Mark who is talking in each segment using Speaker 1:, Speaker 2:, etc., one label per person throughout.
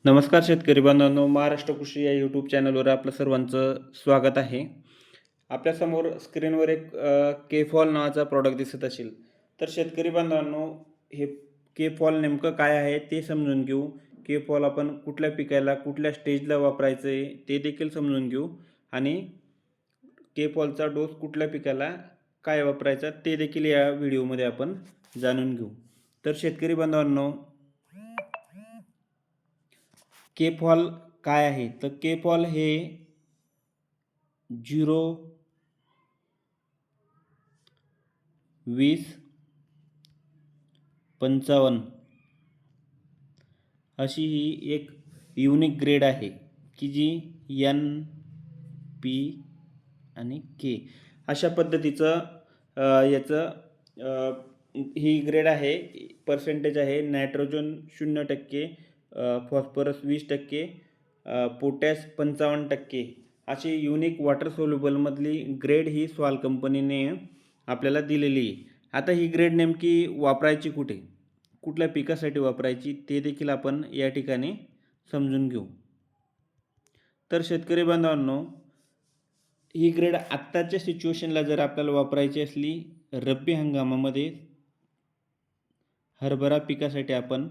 Speaker 1: नमस्कार शेतकरी बांधवांनो, महाराष्ट्र कृषी या यूट्यूब चॅनलवर आपलं सर्वांचं स्वागत आहे. आपल्यासमोर स्क्रीनवर एक के फॉल नावाचा प्रॉडक्ट दिसत असेल. तर शेतकरी बांधवांनो, हे के फॉल नेमकं काय आहे ते समजून घेऊ. के फॉल आपण कुठल्या पिकाला कुठल्या स्टेजला वापरायचं आहे ते देखील समजून घेऊ आणि के फॉलचा डोस कुठल्या पिकाला काय वापरायचा ते देखील या व्हिडिओमध्ये आपण जाणून घेऊ. तर शेतकरी बांधवांनो, के फॉल काय आहे? तर के फॉल हे 0, 20, 55 अशी ही एक युनिक ग्रेड आहे की जी एन, पी आणि के अशा पद्धतीचं ही ग्रेड आहे. पर्सेंटेज आहे नायट्रोजन 0%, फॉस्फरस 20%, पोटॅश 55% अशी युनिक वॉटर सोल्युबलमधली ग्रेड ही स्वाल कंपनीने आपल्याला दिलेली आहे. आता ही ग्रेड नेमकी वापरायची कुठे, कुठल्या पिकासाठी वापरायची ते देखील आपण या ठिकाणी समजून घेऊ. तर शेतकरी बांधवांनो, ही ग्रेड आत्ताच्या सिच्युएशनला जर आपल्याला वापरायची असली रब्बी हंगामामध्ये हरभरा पिकासाठी आपण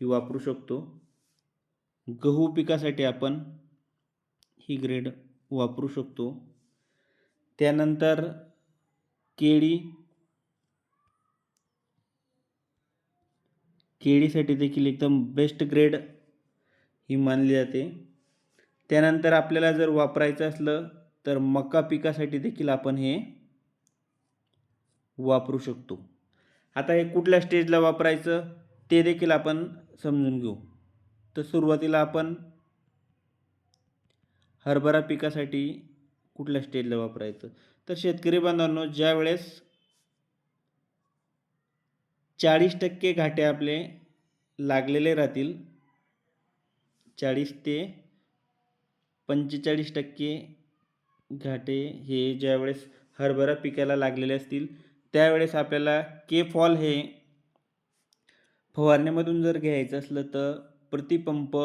Speaker 1: ही वापरू शकतो. गहू पिकासाठी आपण ही ग्रेड वापरू शकतो. त्यानंतर केळीसाठी देखील एकदम बेस्ट ग्रेड ही मानली जाते. त्यानंतर आपल्याला जर वापरायचं असलं तर मका पिकासाठी देखील आपण हे वापरू शकतो. आता हे कुठल्या स्टेजला वापरायचं ते देखील आपण समजून घेऊ. तर सुरुवातीला आपण हरभरा पिकासाठी कुठल्या स्टेजला वापरायचं, तर शेतकरी बांधवांनो, ज्यावेळेस 40% घाटे आपले लागलेले राहतील, 40 ते 45% घाटे हे ज्यावेळेस हरभरा पिकाला लागलेले असतील त्यावेळेस आपल्याला के फॉल हे फवारण्यामधून जर घ्यायचं असलं तर प्रतिपंप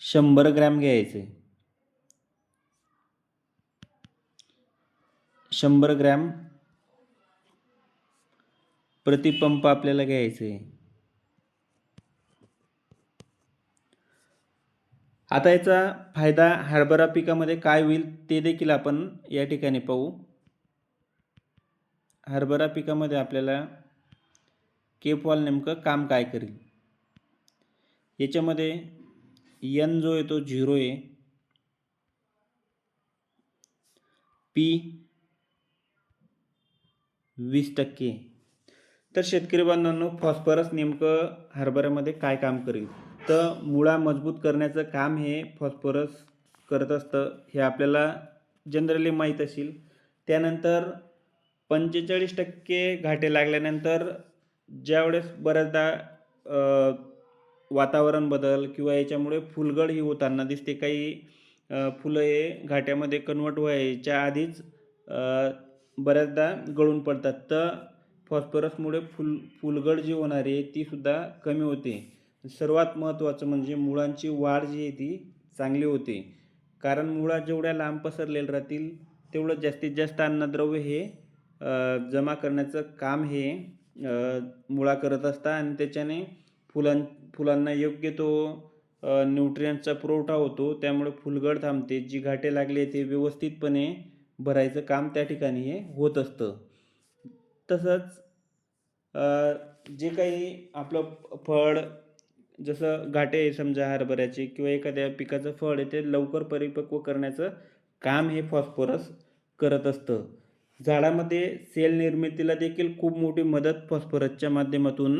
Speaker 1: 100 ग्रॅम घ्यायचे. 100 ग्रॅम प्रतिपंप आपल्याला घ्यायचे. आता याचा फायदा हरभरा पिकामध्ये काय होईल ते देखील आपण या ठिकाणी पाहू. हरभरा पिकामध्ये आपल्याला के फॉल नेमकं काम काय करेल. याच्यामध्ये एन जो आहे तो 0 आहे, पी 20%. तर शेतकरी बांधवांनो, फॉस्फरस नेमकं हरभऱ्यामध्ये काय काम करेल, तर मुळा मजबूत करण्याचं काम हे फॉस्फरस करत असतं, हे आपल्याला जनरली माहीत असेल. त्यानंतर 45% घाटे लागल्यानंतर ज्यावेळेस बऱ्याचदा वातावरण बदल किंवा याच्यामुळे फुलगळ ही होताना दिसते. काही फुलं हे घाट्यामध्ये कन्वर्ट व्हायच्या आधीच बऱ्याचदा गळून पडतात. तर फॉस्फरसमुळे फुलगळ जी होणारी आहे तीसुद्धा कमी होते. सर्वात महत्त्वाचं म्हणजे मुळांची वाढ जी आहे ती चांगली होते. कारण मुळा जेवढ्या लांब पसरलेल्या राहतील तेवढं जास्तीत जास्त अन्नद्रव्य हे जमा करण्याचं काम हे मुळा करत असतात आणि त्याच्याने फुलांना योग्य तो न्यूट्रियंट्सचा पुरवठा होतो. त्यामुळे फुलगळ थांबते. जी घाटे लागली ते व्यवस्थितपणे भरायचं काम त्या ठिकाणी हे होत असतं. तसंच जे काही आपलं फळ, जसं घाटे समजा हरभऱ्याचे किंवा एखाद्या पिकाचं फळ आहे, ते लवकर परिपक्व करण्याचं काम हे फॉस्फरस करत असतं. झाडामध्ये सेल निर्मितीला देखील खूप मोठी मदत फॉस्फरसच्या माध्यमातून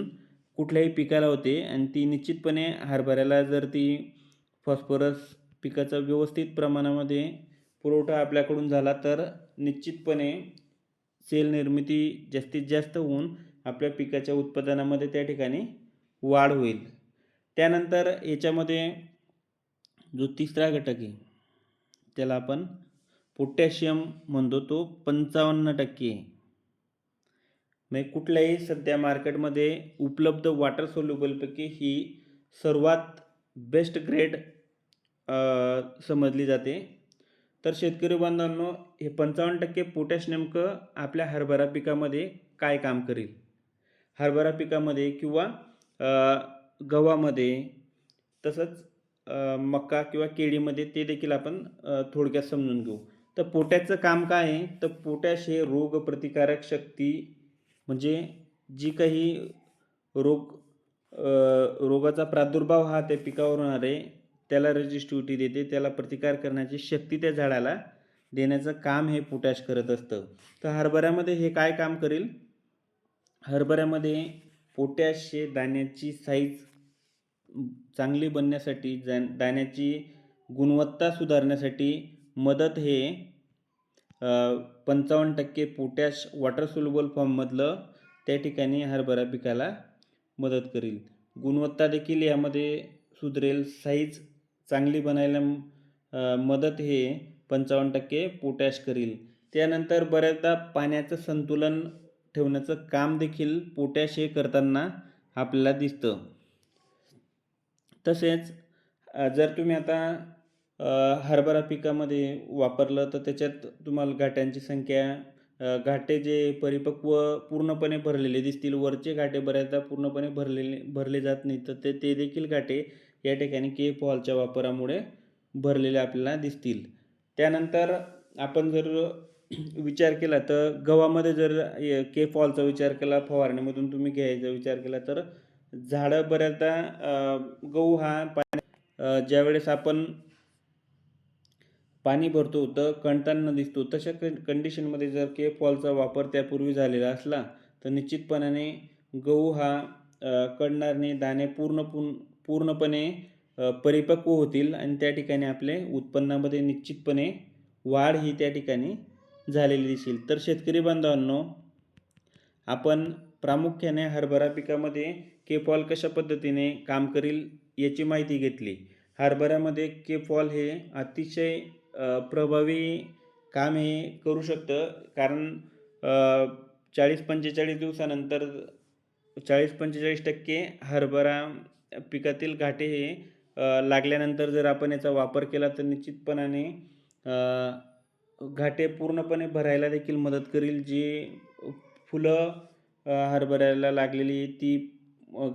Speaker 1: कुठल्याही पिकाला होते आणि ती निश्चितपणे हरभऱ्याला जर ती फॉस्फरस पिकाचा व्यवस्थित प्रमाणामध्ये पुरवठा आपल्याकडून झाला तर निश्चितपणे सेल निर्मिती जास्तीत जास्त होऊन आपल्या पिकाच्या उत्पादनामध्ये त्या ठिकाणी वाढ होईल. त्यानंतर याच्यामध्ये जो तिसरा घटक आहे त्याला आपण पोटॅशियम म्हणतो, तो 55% आहे. म्हणजे कुठल्याही सध्या मार्केटमध्ये उपलब्ध वॉटर सोल्युबलपैकी ही सर्वात बेस्ट ग्रेड समजली जाते. तर शेतकरी बांधवांनो, हे 55% पोटॅश नेमकं आपल्या हरभरा पिकामध्ये काय काम करेल? हरभरा पिकामध्ये किंवा गव्हामध्ये, तसंच मका किंवा केळीमध्ये ते देखील आपण थोडक्यात समजून घेऊ. तर पोटॅशचं काम काय आहे? तर पोटॅश हे रोगप्रतिकारक शक्ती, म्हणजे जी काही रोग रोगाचा प्रादुर्भाव हा त्या पिकावर होणार आहे, त्याला रेजिस्टिव्हिटी देते, त्याला प्रतिकार करण्याची शक्ती त्या झाडाला देण्याचं काम हे पोटॅश करत असतं. तर हरभऱ्यामध्ये हे काय काम करेल? हरभऱ्यामध्ये पोटॅश हे दाण्याची साईज चांगली बनण्यासाठी, दाण्याची गुणवत्ता सुधारण्यासाठी मदत हे 55% पोटॅश वॉटर सोल्युबल फॉर्ममधलं त्या ठिकाणी हरभरा पिकाला मदत करेल. गुणवत्ता देखील यामध्ये सुधरेल, साईज चांगली बनायला मदत हे 55% पोटॅश करेल. त्यानंतर बऱ्याचदा पाण्याचं संतुलन ठेवण्याचं काम देखील पोटॅश हे करताना आपल्याला दिसतं. तसेच जर तुम्ही आता हरभरा पिकामध्ये वापरलं तर त्याच्यात तुम्हाला घाट्यांची संख्या, घाटे जे परिपक्व पूर्णपणे भरलेले दिसतील, वरचे घाटे बऱ्याचदा पूर्णपणे भरले जात नाही, तर ते देखील घाटे या ठिकाणी के-फॉलच्या वापरामुळे भरलेले आपल्याला दिसतील. त्यानंतर आपण जर विचार केला तर गव्हामध्ये जर के-फॉलचा विचार केला, फवारणीमधून तुम्ही घ्यायचा विचार केला, तर झाडं बऱ्याचदा गहू हा ज्यावेळेस आपण पाणी भरतो तर कणताना दिसतो. तशा कंडिशनमध्ये जर के-फॉलचा वापर त्यापूर्वी झालेला असला तर निश्चितपणाने गहू हा कणणार नाही, दाणे पूर्णपणे परिपक्व होतील आणि त्या ठिकाणी आपले उत्पन्नामध्ये निश्चितपणे वाढ ही त्या ठिकाणी झालेली दिसेल. तर शेतकरी बांधवांनो, आपण प्रामुख्याने हरभरा पिकामध्ये के-फॉल कशा पद्धतीने काम करेल याची माहिती घेतली. हरभऱ्यामध्ये के-फॉल हे अतिशय प्रभावी काम हे करू शकतं, कारण 40-45 दिवसानंतर 40-45% हरभरा पिकातील घाटे हे लागल्यानंतर जर आपण याचा वापर केला तर निश्चितपणाने घाटे पूर्णपणे भरायला देखील मदत करेल. जी फुलं हरभऱ्याला लागलेली ती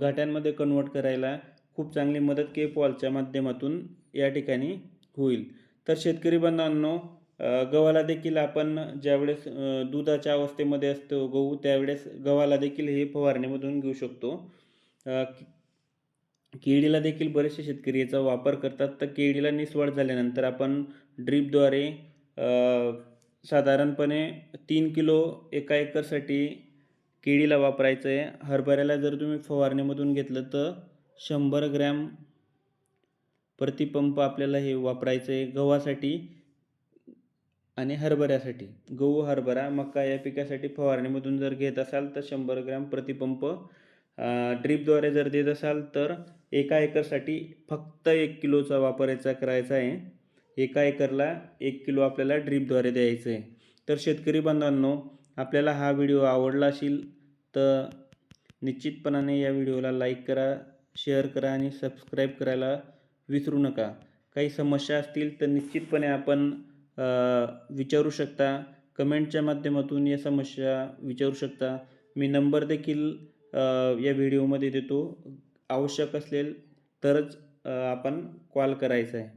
Speaker 1: घाट्यांमध्ये कन्व्हर्ट करायला खूप चांगली मदत के-फॉलच्या माध्यमातून या ठिकाणी होईल. तर शेतकरी बांधवांनो, गव्हाला देखील आपण ज्यावेळेस दुधाच्या अवस्थेमध्ये असतो गहू, त्यावेळेस गव्हाला देखील हे फवारणीमधून घेऊ शकतो. केळीला देखील बरेचसे शेतकरी याचा वापर करतात. तर केळीला निसवड झाल्यानंतर आपण ड्रीपद्वारे साधारणपणे 3 किलो एका एकरसाठी केळीला वापरायचं आहे. हरभऱ्याला जर तुम्ही फवारणीमधून घेतलं तर 100 ग्रॅम प्रतिपंप आपल्याला हे वापरायचं आहे गव्हासाठी आणि हरभऱ्यासाठी. गहू, हरभरा, मका या पिकासाठी फवारणीमधून जर घेत असाल तर 100 ग्रॅम प्रतिपंप, ड्रीपद्वारे जर देत असाल तर एका एकरसाठी फक्त 1 किलोचा वापरायचा करायचा आहे. एका एकरला 1 किलो आपल्याला ड्रीपद्वारे द्यायचं आहे. तर शेतकरी बांधवांनो, आपल्याला हा व्हिडिओ आवडला असेल तर निश्चितपणाने या व्हिडिओला लाईक करा, शेअर करा आणि सबस्क्राईब करायला विसरू नका. काही समस्या असतील तर निश्चितपणे आपण विचारू शकता. कमेंटच्या माध्यमातून या समस्या विचारू शकता. मी नंबर देखील या व्हिडिओमध्ये देतो. आवश्यक असेल तरच आपण कॉल करायचा आहे.